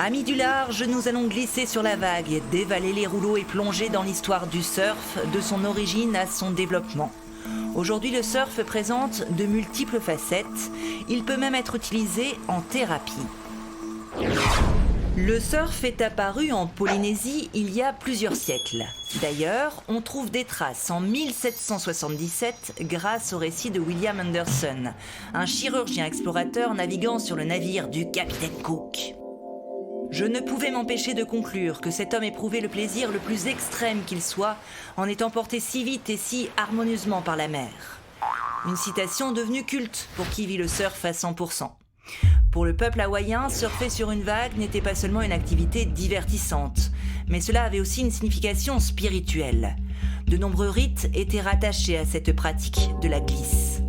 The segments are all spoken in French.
Amis du large, nous allons glisser sur la vague, dévaler les rouleaux et plonger dans l'histoire du surf, de son origine à son développement. Aujourd'hui, le surf présente de multiples facettes. Il peut même être utilisé en thérapie. Le surf est apparu en Polynésie il y a plusieurs siècles. D'ailleurs, on trouve des traces en 1777 grâce au récit de William Anderson, un chirurgien explorateur naviguant sur le navire du capitaine Cook. Je ne pouvais m'empêcher de conclure que cet homme éprouvait le plaisir le plus extrême qu'il soit en étant porté si vite et si harmonieusement par la mer. Une citation devenue culte pour qui vit le surf à 100%. Pour le peuple hawaïen, surfer sur une vague n'était pas seulement une activité divertissante, mais cela avait aussi une signification spirituelle. De nombreux rites étaient rattachés à cette pratique de la glisse.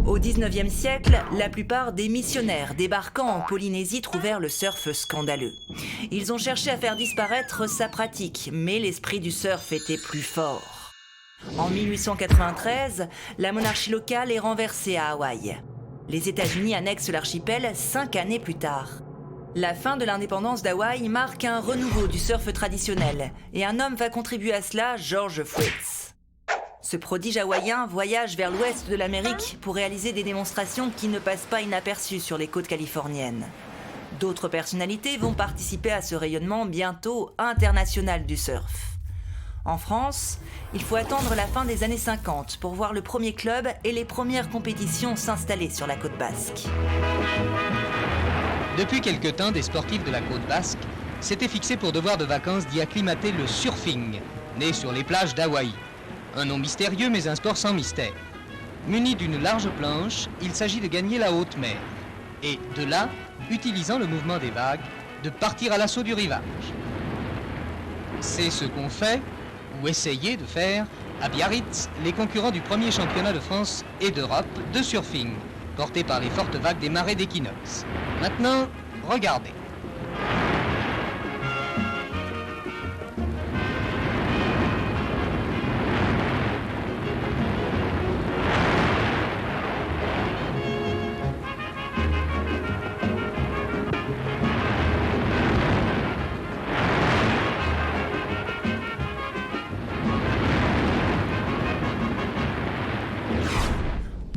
Au XIXe siècle, la plupart des missionnaires débarquant en Polynésie trouvèrent le surf scandaleux. Ils ont cherché à faire disparaître sa pratique, mais l'esprit du surf était plus fort. En 1893, la monarchie locale est renversée à Hawaï. Les États-Unis annexent l'archipel 5 années plus tard. La fin de l'indépendance d'Hawaï marque un renouveau du surf traditionnel, et un homme va contribuer à cela, George Fritz. Ce prodige hawaïen voyage vers l'ouest de l'Amérique pour réaliser des démonstrations qui ne passent pas inaperçues sur les côtes californiennes. D'autres personnalités vont participer à ce rayonnement bientôt international du surf. En France, il faut attendre la fin des années 50 pour voir le premier club et les premières compétitions s'installer sur la côte basque. Depuis quelque temps, des sportifs de la côte basque s'étaient fixés pour devoir de vacances d'y acclimater le surfing, né sur les plages d'Hawaï. Un nom mystérieux, mais un sport sans mystère. Muni d'une large planche, il s'agit de gagner la haute mer. Et de là, utilisant le mouvement des vagues, de partir à l'assaut du rivage. C'est ce qu'ont fait, ou essayé de faire, à Biarritz, les concurrents du premier championnat de France et d'Europe de surfing, porté par les fortes vagues des marais d'équinoxe. Maintenant, regardez.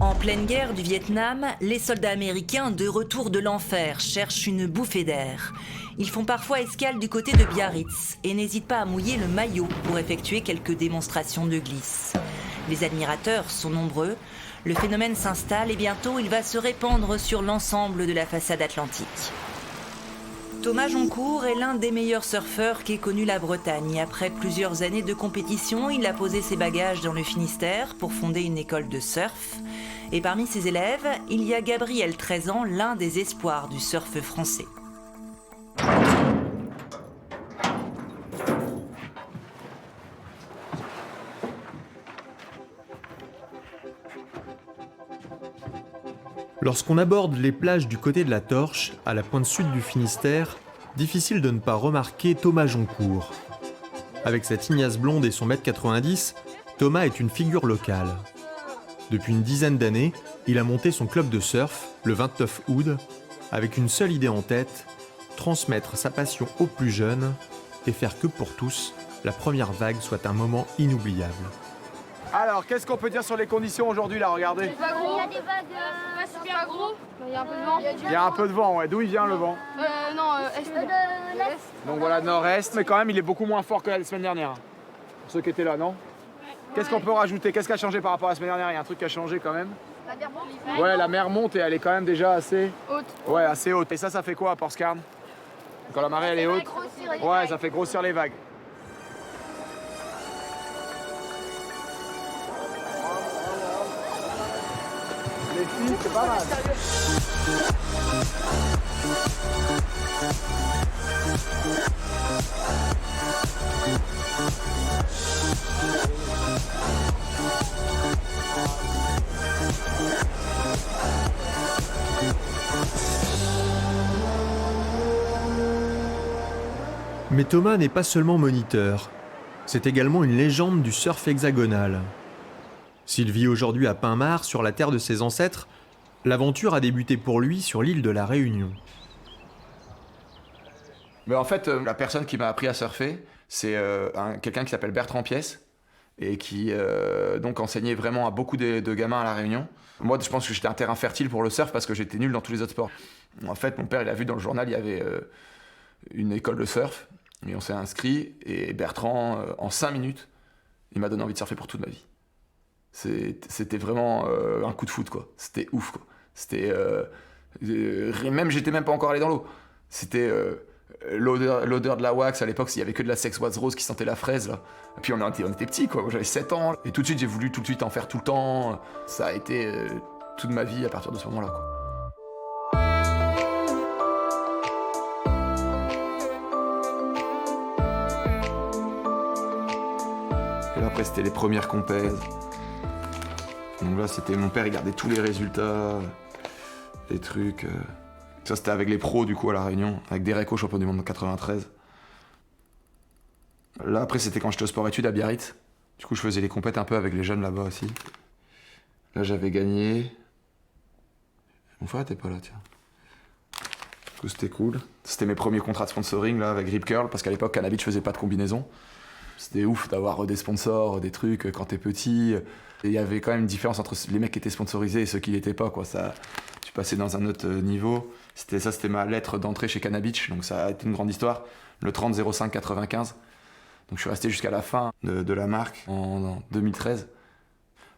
En pleine guerre du Vietnam, les soldats américains de retour de l'enfer cherchent une bouffée d'air. Ils font parfois escale du côté de Biarritz et n'hésitent pas à mouiller le maillot pour effectuer quelques démonstrations de glisse. Les admirateurs sont nombreux, le phénomène s'installe et bientôt il va se répandre sur l'ensemble de la façade atlantique. Thomas Joncourt est l'un des meilleurs surfeurs qu'ait connu la Bretagne. Après plusieurs années de compétition, il a posé ses bagages dans le Finistère pour fonder une école de surf. Et parmi ses élèves, il y a Gabriel, 13 ans, l'un des espoirs du surf français. Lorsqu'on aborde les plages du côté de la Torche, à la pointe sud du Finistère, difficile de ne pas remarquer Thomas Joncourt. Avec sa tignasse blonde et son 1m90, Thomas est une figure locale. Depuis une dizaine d'années, il a monté son club de surf, le 29 Oud, avec une seule idée en tête, transmettre sa passion aux plus jeunes et faire que pour tous, la première vague soit un moment inoubliable. Alors, qu'est-ce qu'on peut dire sur les conditions aujourd'hui là, regardez. Il y a des vagues pas super gros. Il y a un peu de vent. Il y a un peu de vent, ouais. D'où il vient le vent? Est. De l'est. Donc voilà, nord-est, mais quand même il est beaucoup moins fort que la semaine dernière. Pour ceux qui étaient là, non? Qu'est-ce qu'on peut rajouter? Qu'est-ce qui a changé par rapport à la semaine dernière? Il y a un truc qui a changé quand même. La mer monte. Ouais, la mer monte et elle est quand même déjà assez Haute. Ouais, assez haute. Et ça fait quoi à Port-Scarn? Quand la marée elle est haute? Ouais, ça fait grossir les vagues. Les filles, c'est pas mal. Mais Thomas n'est pas seulement moniteur, c'est également une légende du surf hexagonal. S'il vit aujourd'hui à Pinmar, sur la terre de ses ancêtres, l'aventure a débuté pour lui sur l'île de la Réunion. Mais en fait, la personne qui m'a appris à surfer, c'est quelqu'un qui s'appelle Bertrand Pièce et qui donc enseignait vraiment à beaucoup de gamins à La Réunion. Moi, je pense que j'étais un terrain fertile pour le surf parce que j'étais nul dans tous les autres sports. En fait, mon père, il a vu dans le journal, il y avait une école de surf et on s'est inscrit. Et Bertrand, en 5 minutes, il m'a donné envie de surfer pour toute ma vie. C'était vraiment un coup de foot, quoi. C'était ouf, quoi. C'était... j'étais même pas encore allé dans l'eau. C'était l'odeur de la wax. À l'époque, il y avait que de la Sex Wax Rose qui sentait la fraise, là. Et puis on était petits, quoi. Moi, j'avais 7 ans. Et tout de suite, j'ai voulu tout de suite en faire tout le temps. Ça a été toute ma vie à partir de ce moment-là, quoi. Et là, après, c'était les premières compètes. Donc là, c'était mon père, il gardait tous les résultats, les trucs. Ça, c'était avec les pros, du coup, à La Réunion, avec Derek, champion du monde en 93. Là, après, c'était quand j'étais au sport-études à Biarritz. Du coup, je faisais les compètes un peu avec les jeunes là-bas aussi. Là, j'avais gagné. Mon frère était pas là, tiens. Du coup, c'était cool. C'était mes premiers contrats de sponsoring, là, avec Rip Curl, parce qu'à l'époque, Canabit, je faisais pas de combinaison. C'était ouf d'avoir des sponsors, des trucs quand t'es petit. Et il y avait quand même une différence entre les mecs qui étaient sponsorisés et ceux qui l'étaient pas, quoi. Ça, tu passais dans un autre niveau. C'était ma lettre d'entrée chez Canabitch, donc ça a été une grande histoire. Le 30-05-95. Donc je suis resté jusqu'à la fin de la marque en 2013.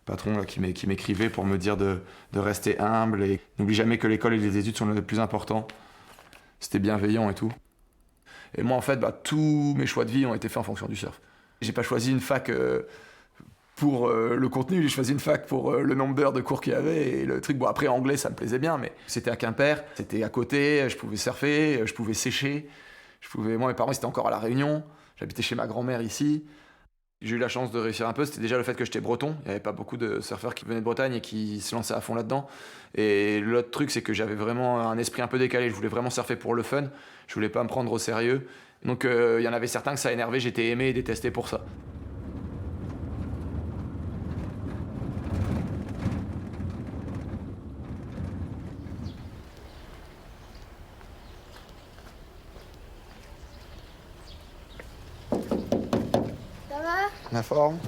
Patron là, qui m'écrivait pour me dire de rester humble et n'oublie jamais que l'école et les études sont le plus important. C'était bienveillant et tout. Et moi, en fait, tous mes choix de vie ont été faits en fonction du surf. J'ai pas choisi une fac pour le contenu, j'ai choisi une fac pour le nombre d'heures de cours qu'il y avait et le truc. Bon, après, anglais, ça me plaisait bien, mais c'était à Quimper, c'était à côté, je pouvais surfer, je pouvais sécher. Moi, mes parents, ils étaient encore à La Réunion, j'habitais chez ma grand-mère ici. J'ai eu la chance de réussir un peu, c'était déjà le fait que j'étais breton. Il n'y avait pas beaucoup de surfeurs qui venaient de Bretagne et qui se lançaient à fond là-dedans. Et l'autre truc, c'est que j'avais vraiment un esprit un peu décalé. Je voulais vraiment surfer pour le fun, je voulais pas me prendre au sérieux. Donc il y en avait certains que ça énervait, j'étais aimé et détesté pour ça. Ça va? La forme.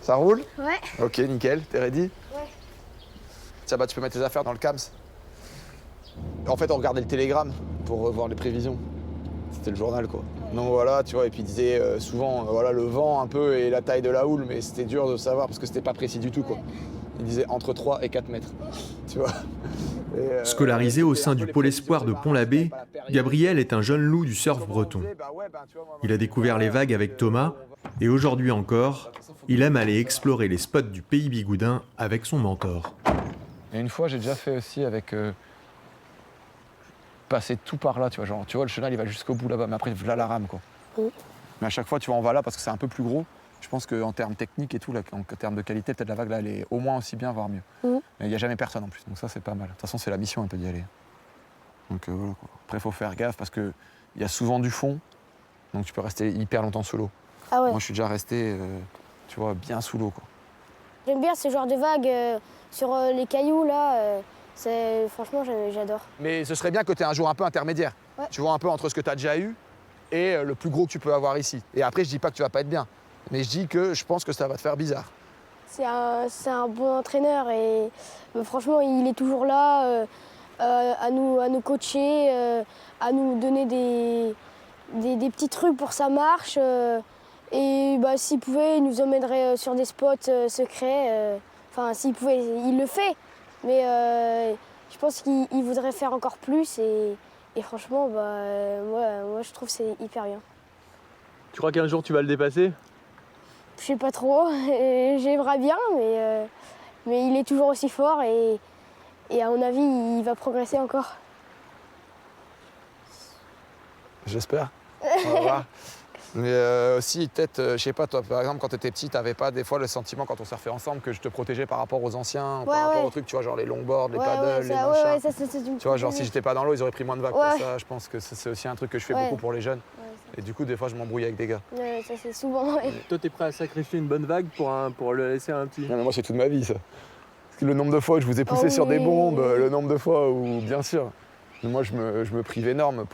Ça roule? Ouais. Ok, nickel. T'es ready? Ouais. Tiens, tu peux mettre tes affaires dans le CAMS. En fait, on regardait le télégramme pour voir les prévisions. C'était le journal, quoi. Donc voilà, tu vois, et puis il disait souvent, voilà, le vent un peu et la taille de la houle, mais c'était dur de savoir parce que c'était pas précis du tout, quoi. Il disait entre 3 et 4 mètres, tu vois. Scolarisé au sein du pôle espoir de Pont-l'Abbé, Gabriel est un jeune loup du surf breton. Il a découvert les vagues avec Thomas et aujourd'hui encore, il aime aller explorer les spots du pays bigoudin avec son mentor. Et une fois, j'ai déjà fait aussi avec... passer tout par là, tu vois, genre, tu vois, le chenal, il va jusqu'au bout là-bas, mais après, voilà la rame, quoi. Mais à chaque fois, tu vois, on va là parce que c'est un peu plus gros. Je pense qu'en termes techniques et tout, là, en termes de qualité, peut-être la vague, là, elle est au moins aussi bien, voire mieux. Mais il n'y a jamais personne en plus, donc ça, c'est pas mal. De toute façon, c'est la mission un peu d'y aller. Donc voilà, quoi. Après, il faut faire gaffe parce qu'il y a souvent du fond, donc tu peux rester hyper longtemps sous l'eau. Ah ouais. Moi, je suis déjà resté, tu vois, bien sous l'eau, quoi. J'aime bien ce genre de vagues sur les cailloux, là. Franchement, j'adore. Mais ce serait bien que tu aies un jour un peu intermédiaire. Ouais. Tu vois, un peu entre ce que tu as déjà eu et le plus gros que tu peux avoir ici. Et après, je dis pas que tu vas pas être bien, mais je dis que je pense que ça va te faire bizarre. C'est un bon entraîneur et franchement, il est toujours là à nous coacher, à nous donner des petits trucs pour sa marche. Et s'il pouvait, il nous emmènerait sur des spots secrets. Enfin, s'il pouvait, il le fait. Mais je pense qu'il voudrait faire encore plus et franchement, moi je trouve que c'est hyper bien. Tu crois qu'un jour tu vas le dépasser? Je sais pas trop, j'aimerais bien, mais il est toujours aussi fort et à mon avis, il va progresser encore. J'espère. On va voir. Mais aussi, peut-être, je sais pas, toi, par exemple, quand tu étais petit, t'avais pas des fois le sentiment, quand on surfait ensemble, que je te protégeais par rapport aux anciens, par rapport aux trucs, tu vois, genre les longboards, les paddles, les machins. Tu vois, genre si j'étais pas dans l'eau, ils auraient pris moins de vagues. Ouais. Ça, je pense que c'est aussi un truc que je fais beaucoup pour les jeunes. Et du coup, des fois, je m'embrouille avec des gars. Ça, c'est souvent. Toi, t'es prêt à sacrifier une bonne vague pour le laisser à un petit? Non, mais moi, c'est toute ma vie, ça. Parce que le nombre de fois où je vous ai poussé sur des bombes, le nombre de fois où, bien sûr, moi, je me prive énorme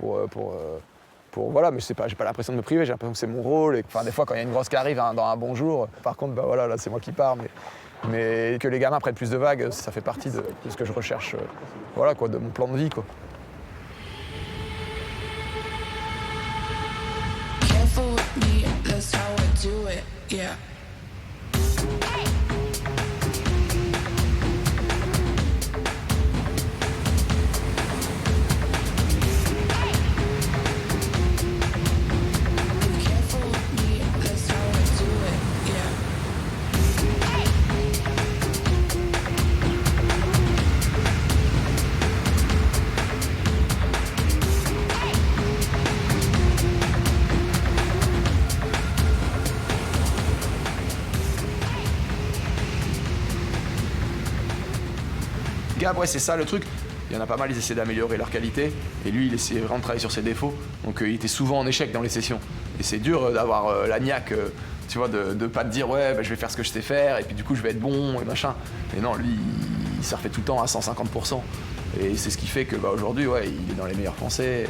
Voilà, mais j'ai pas l'impression de me priver, j'ai l'impression que c'est mon rôle. Et, des fois, quand il y a une grosse qui arrive dans un bon jour, par contre, voilà, là, c'est moi qui pars. Mais que les gamins prennent plus de vagues, ça fait partie de ce que je recherche, voilà, quoi, de mon plan de vie, quoi. Careful with me, that's how I do it, yeah. Careful with me, that's how I do it, yeah. Gab, ouais, c'est ça le truc. Il y en a pas mal, ils essaient d'améliorer leur qualité. Et lui, il essayait vraiment de travailler sur ses défauts. Donc il était souvent en échec dans les sessions. Et c'est dur d'avoir la niaque, tu vois, de pas te dire ouais, je vais faire ce que je sais faire, et puis du coup, je vais être bon, et machin. Et non, lui, il surfait tout le temps à 150%. Et c'est ce qui fait que aujourd'hui, ouais, il est dans les meilleurs français.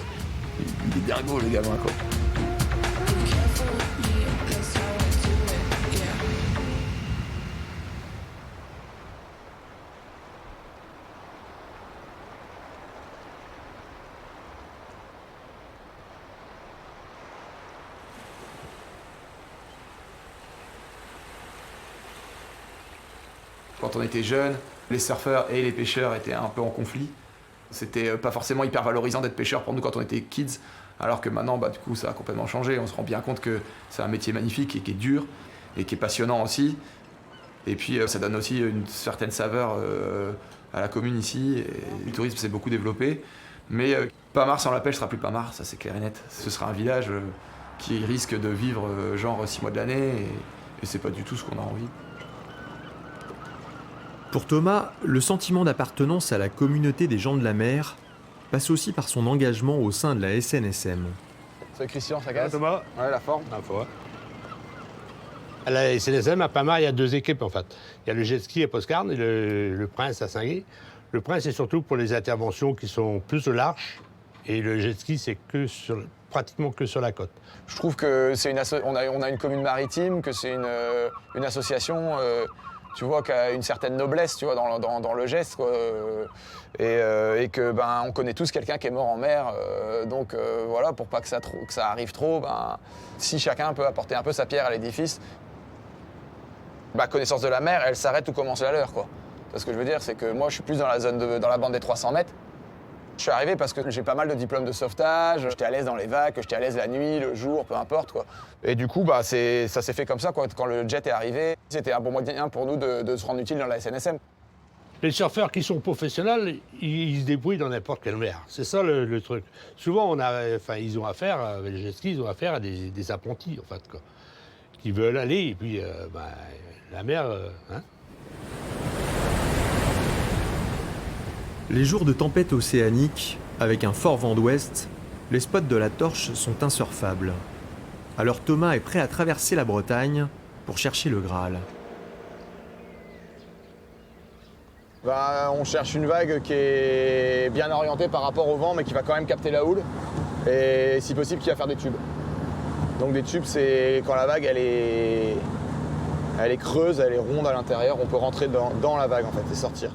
Il est dingo, le gamin, quoi. Careful with me, that's how I do it, yeah. Quand on était jeunes, les surfeurs et les pêcheurs étaient un peu en conflit. C'était pas forcément hyper valorisant d'être pêcheur pour nous quand on était kids, alors que maintenant, du coup, ça a complètement changé. On se rend bien compte que c'est un métier magnifique et qui est dur et qui est passionnant aussi. Et puis, ça donne aussi une certaine saveur à la commune ici. Et le tourisme s'est beaucoup développé. Mais Pamar sans la pêche sera plus Pamar, ça c'est clair et net. Ce sera un village qui risque de vivre genre 6 mois de l'année et c'est pas du tout ce qu'on a envie. Pour Thomas, le sentiment d'appartenance à la communauté des gens de la mer passe aussi par son engagement au sein de la SNSM. Salut Christian, ça casse? Thomas. Ouais, la forme. À la SNSM, à Pamar, il y a 2 équipes en fait. Il y a le jet ski à Postcarne et le Prince à Saint-Guy. Le Prince, c'est surtout pour les interventions qui sont plus au large. Et le jet ski, c'est pratiquement que sur la côte. Je trouve que c'est on a une commune maritime, que c'est une association tu vois, qui a une certaine noblesse, tu vois, dans le geste, quoi. Et que on connaît tous quelqu'un qui est mort en mer, donc voilà, pour pas que ça arrive trop, si chacun peut apporter un peu sa pierre à l'édifice, connaissance de la mer, elle s'arrête où commence la leur, quoi. Ce que je veux dire, c'est que moi, je suis plus dans la bande des 300 mètres. Je suis arrivé parce que j'ai pas mal de diplômes de sauvetage, j'étais à l'aise dans les vagues, j'étais à l'aise la nuit, le jour, peu importe, quoi. Et du coup, ça s'est fait comme ça, quoi. Quand le jet est arrivé, c'était un bon moyen pour nous de se rendre utile dans la SNSM. Les surfeurs qui sont professionnels, ils se débrouillent dans n'importe quelle mer. C'est ça le truc. Souvent, ils ont affaire, avec les jet skis, ils ont affaire à des apprentis, en fait, quoi, qui veulent aller, et puis la mer, hein. Les jours de tempête océanique, avec un fort vent d'ouest, les spots de la Torche sont insurfables. Alors Thomas est prêt à traverser la Bretagne pour chercher le Graal. On cherche une vague qui est bien orientée par rapport au vent, mais qui va quand même capter la houle. Et si possible, qui va faire des tubes. Donc des tubes, c'est quand la vague elle est creuse, elle est ronde à l'intérieur, on peut rentrer dans la vague en fait et sortir.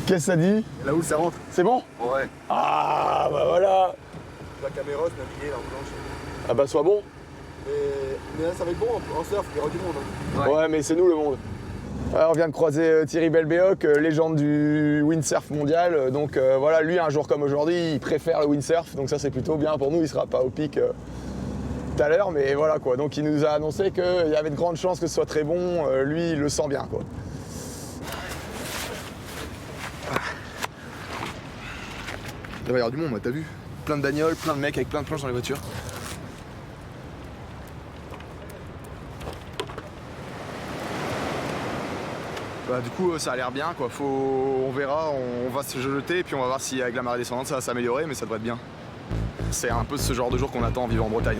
Qu'est-ce que ça dit? La houle, ça rentre. C'est bon? Ouais. Ah voilà. La caméra, je naviguais là en blanche. Ah bah sois bon. Mais là, ça va être bon en surf, il y aura du monde. Hein. Ouais, mais c'est nous le monde. Alors, on vient de croiser Thierry Belbéoc, légende du windsurf mondial. Donc voilà, lui, un jour comme aujourd'hui, il préfère le windsurf. Donc ça, c'est plutôt bien pour nous. Il sera pas au pic tout à l'heure, mais voilà quoi. Donc il nous a annoncé qu'il y avait de grandes chances que ce soit très bon. Lui, il le sent bien, quoi. Il va y avoir du monde, t'as vu? Plein de bagnoles, plein de mecs avec plein de planches dans les voitures. Du coup, ça a l'air bien, quoi. On verra, on va se jeter et puis on va voir si avec la marée descendante ça va s'améliorer, mais ça devrait être bien. C'est un peu ce genre de jour qu'on attend en vivant en Bretagne.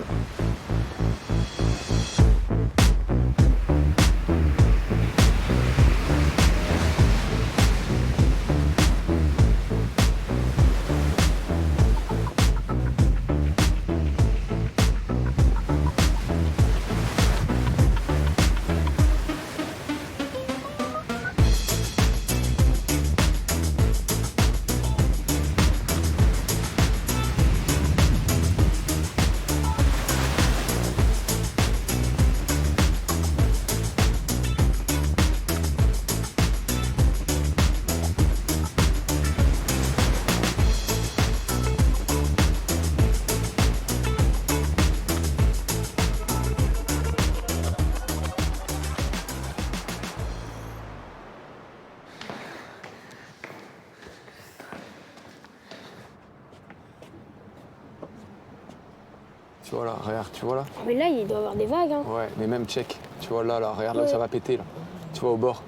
vois là, regarde, tu vois là? Mais là, il doit y avoir des vagues. Hein. Ouais, mais même check. Tu vois là, regarde là où ça va péter là. Tu vois au bord.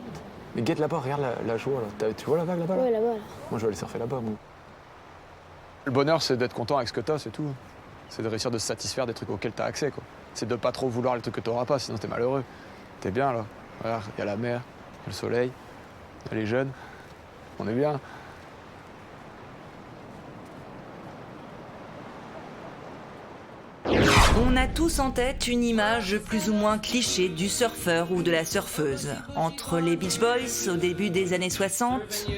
Mais guette là-bas, regarde la joie là. Tu vois la vague là-bas là? Ouais, là-bas. Là. Moi je vais aller surfer là-bas, moi. Le bonheur, c'est d'être content avec ce que t'as, c'est tout. C'est de réussir de se satisfaire des trucs auxquels t'as accès, quoi. C'est de pas trop vouloir les trucs que t'auras pas, sinon t'es malheureux. T'es bien là. Regarde, il y a la mer, y a le soleil, il y a les jeunes. On est bien. On a tous en tête une image plus ou moins cliché du surfeur ou de la surfeuse. Entre les Beach Boys au début des années 60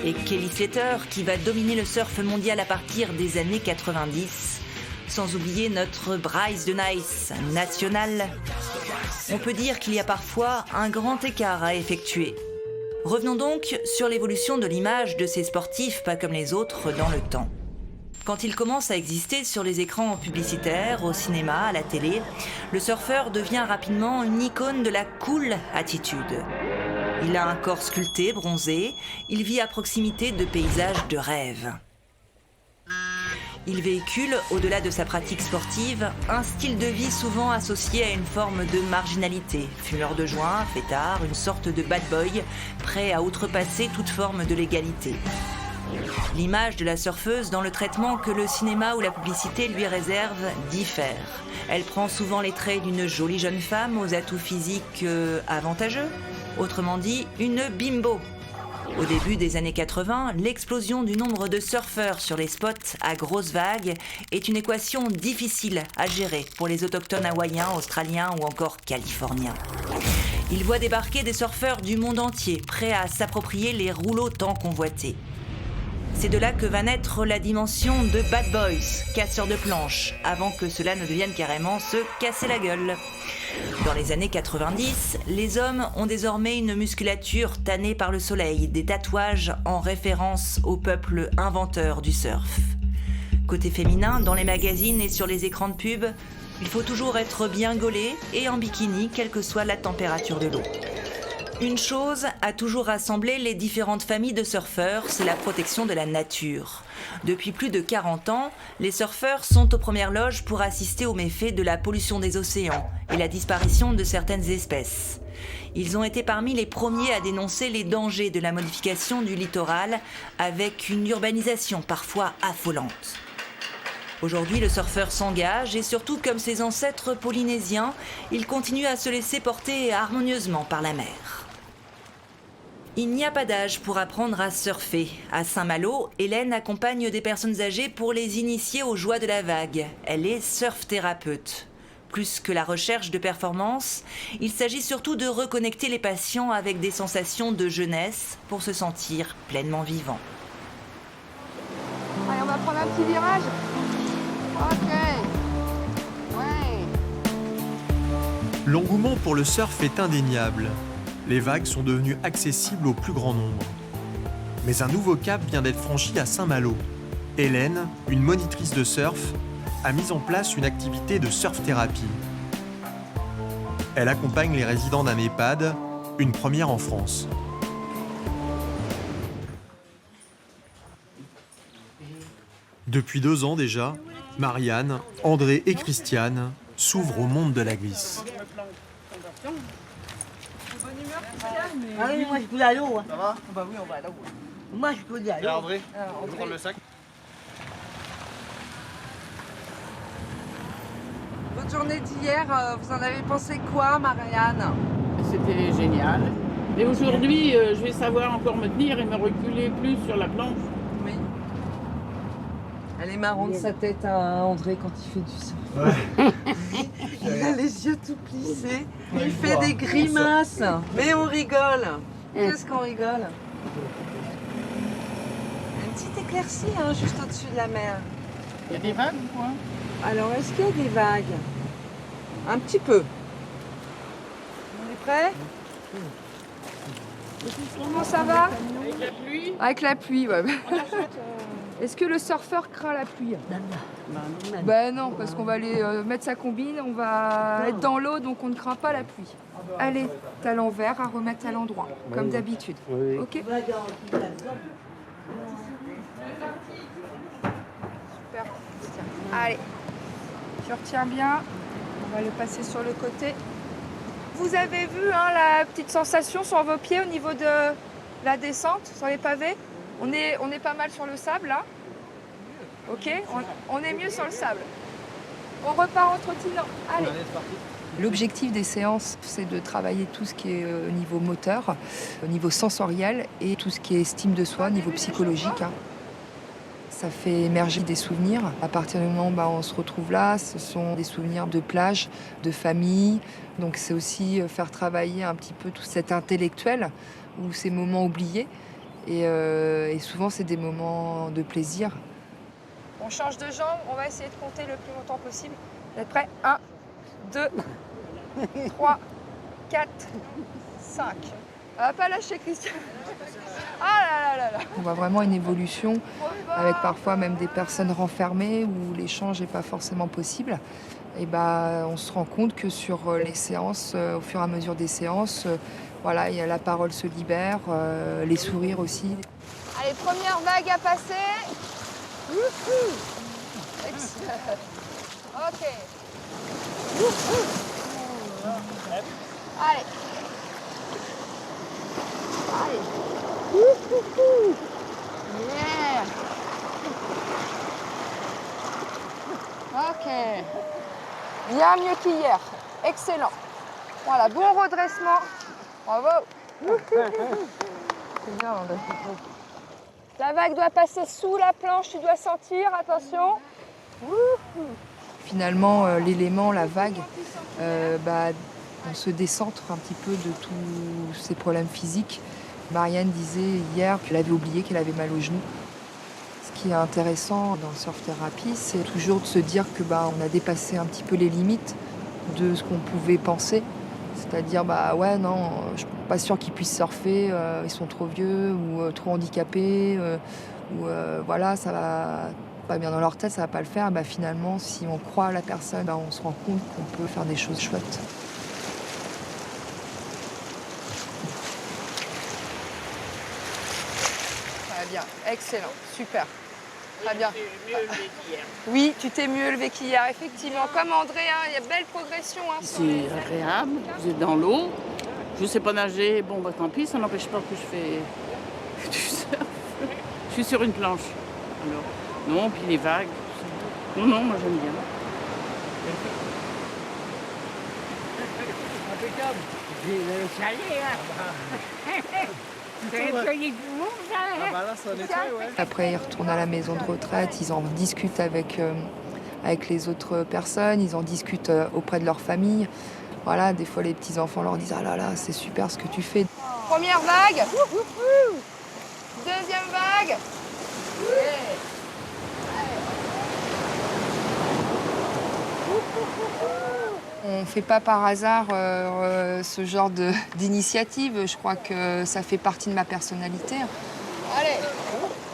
et Kelly Slater qui va dominer le surf mondial à partir des années 90. Sans oublier notre Bryce de Nice national. On peut dire qu'il y a parfois un grand écart à effectuer. Revenons donc sur l'évolution de l'image de ces sportifs pas comme les autres dans le temps. Quand il commence à exister sur les écrans publicitaires, au cinéma, à la télé, le surfeur devient rapidement une icône de la cool attitude. Il a un corps sculpté, bronzé, il vit à proximité de paysages de rêve. Il véhicule, au-delà de sa pratique sportive, un style de vie souvent associé à une forme de marginalité. Fumeur de joint, fêtard, une sorte de bad boy, prêt à outrepasser toute forme de légalité. L'image de la surfeuse dans le traitement que le cinéma ou la publicité lui réserve diffère. Elle prend souvent les traits d'une jolie jeune femme aux atouts physiques avantageux, autrement dit une bimbo. Au début des années 80, l'explosion du nombre de surfeurs sur les spots à grosses vagues est une équation difficile à gérer pour les autochtones hawaïens, australiens ou encore californiens. Ils voient débarquer des surfeurs du monde entier, prêts à s'approprier les rouleaux tant convoités. C'est de là que va naître la dimension de bad boys, casseurs de planches, avant que cela ne devienne carrément se casser la gueule. Dans les années 90, les hommes ont désormais une musculature tannée par le soleil, des tatouages en référence au peuple inventeur du surf. Côté féminin, dans les magazines et sur les écrans de pub, il faut toujours être bien gaulé et en bikini, quelle que soit la température de l'eau. Une chose a toujours rassemblé les différentes familles de surfeurs, c'est la protection de la nature. Depuis plus de 40 ans, les surfeurs sont aux premières loges pour assister aux méfaits de la pollution des océans et la disparition de certaines espèces. Ils ont été parmi les premiers à dénoncer les dangers de la modification du littoral avec une urbanisation parfois affolante. Aujourd'hui, le surfeur s'engage et surtout comme ses ancêtres polynésiens, il continue à se laisser porter harmonieusement par la mer. Il n'y a pas d'âge pour apprendre à surfer. À Saint-Malo, Hélène accompagne des personnes âgées pour les initier aux joies de la vague. Elle est surf-thérapeute. Plus que la recherche de performance, il s'agit surtout de reconnecter les patients avec des sensations de jeunesse pour se sentir pleinement vivant. Allez, on va prendre un petit virage. Ok. Ouais. L'engouement pour le surf est indéniable. Les vagues sont devenues accessibles au plus grand nombre. Mais un nouveau cap vient d'être franchi à Saint-Malo. Hélène, une monitrice de surf, a mis en place une activité de surf-thérapie. Elle accompagne les résidents d'un EHPAD, une première en France. Depuis 2 ans déjà, Marianne, André et Christiane s'ouvrent au monde de la glisse. Ah oui, moi je peux aller à l'eau. Ça va? Bah oui, on va à l'eau. Moi je peux aller à l'eau. Là, André, on peut prendre le sac. Votre journée d'hier, vous en avez pensé quoi, Marianne? C'était génial. Et aujourd'hui, je vais savoir encore me tenir et me reculer plus sur la planche. Oui. Elle est marrante sa tête à André quand il fait du surf. Il a les yeux tout plissés. Il fait des grimaces. Mais on rigole. Qu'est-ce qu'on rigole? Une petite éclaircie, hein, juste au-dessus de la mer. Il y a des vagues ou quoi? Alors, est-ce qu'il y a des vagues? Un petit peu. On est prêts? Comment ça va? Avec la pluie? Avec la pluie, ouais. Est-ce que le surfeur craint la pluie? Non. Ben non, parce qu'on va aller mettre sa combine, on va être dans l'eau, donc on ne craint pas la pluie. Allez, t'as l'envers à remettre à l'endroit, comme d'habitude. Oui. Ok? Super. Allez. Tu retiens bien. On va le passer sur le côté. Vous avez vu hein, la petite sensation sur vos pieds au niveau de la descente sur les pavés? On est pas mal sur le sable là. Ok, on est mieux sur le sable. On repart en trottinant. Allez. L'objectif des séances, c'est de travailler tout ce qui est au niveau moteur, au niveau sensoriel et tout ce qui est estime de soi, au niveau psychologique. Hein. Ça fait émerger des souvenirs. À partir du moment où on se retrouve là, ce sont des souvenirs de plage, de famille. Donc c'est aussi faire travailler un petit peu tout cet intellectuel ou ces moments oubliés. Et souvent, c'est des moments de plaisir. On change de jambe, on va essayer de compter le plus longtemps possible. Vous êtes prêts? 1, 2, 3, 4, 5. On va pas lâcher Christian. Ah là là là là. On voit vraiment une évolution avec parfois même des personnes renfermées où l'échange n'est pas forcément possible. Et on se rend compte que sur les séances, au fur et à mesure des séances, voilà, la parole se libère, les sourires aussi. Allez, première vague à passer. Ok. Allez. Allez. Yeah. Ok. Bien mieux qu'hier. Excellent. Voilà, bon redressement. Bravo. C'est bien, la vague doit passer sous la planche, tu dois sentir, attention. Finalement, l'élément, la vague, on se décentre un petit peu de tous ces problèmes physiques. Marianne disait hier qu'elle avait oublié qu'elle avait mal au genou. Ce qui est intéressant dans le surf thérapie, c'est toujours de se dire que on a dépassé un petit peu les limites de ce qu'on pouvait penser. C'est-à-dire, ouais, non, je suis pas sûre qu'ils puissent surfer, ils sont trop vieux ou trop handicapés, ou voilà, ça va pas bien dans leur tête, ça va pas le faire. Finalement, si on croit à la personne, on se rend compte qu'on peut faire des choses chouettes. Très bien, excellent, super. Très bien. Oui, tu t'es mieux élevé qu'hier, effectivement. Comme André, il y a belle progression. C'est agréable, vous êtes dans l'eau. Je ne sais pas nager, bon tant pis, ça n'empêche pas que je fais du surf. Je suis sur une planche. Alors, non, puis les vagues. Non, moi j'aime bien. Impeccable. J'ai le chalet là. Après, ils retournent à la maison de retraite, ils en discutent avec les autres personnes, ils en discutent auprès de leur famille. Voilà, des fois les petits-enfants leur disent « Ah là là, c'est super ce que tu fais ». Première vague. Deuxième vague. On ne fait pas par hasard ce genre d'initiative. Je crois que ça fait partie de ma personnalité. Allez.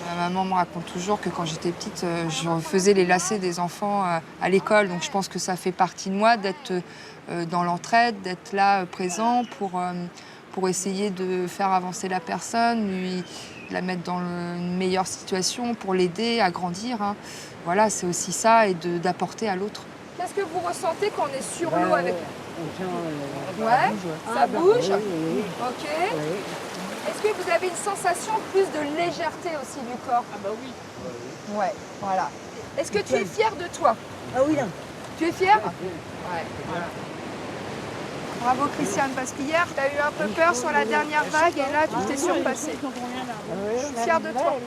Ma maman me raconte toujours que quand j'étais petite, je faisais les lacets des enfants à l'école. Donc je pense que ça fait partie de moi d'être dans l'entraide, d'être là présent pour essayer de faire avancer la personne, lui la mettre dans une meilleure situation, pour l'aider à grandir. Hein. Voilà, c'est aussi ça, et d'apporter à l'autre. Qu'est-ce que vous ressentez quand on est sur l'eau avec... Ouais, ça bouge. Ok. Est-ce que vous avez une sensation plus de légèreté aussi du corps? Ah bah oui. Ouais, voilà. Est-ce que tu es fière de toi? Ah oui. Tu es fière? Ouais. Voilà. Bravo Christiane, parce qu'hier, tu as eu un peu peur sur la dernière vague et là, tu t'es surpassée. Je suis fière de toi.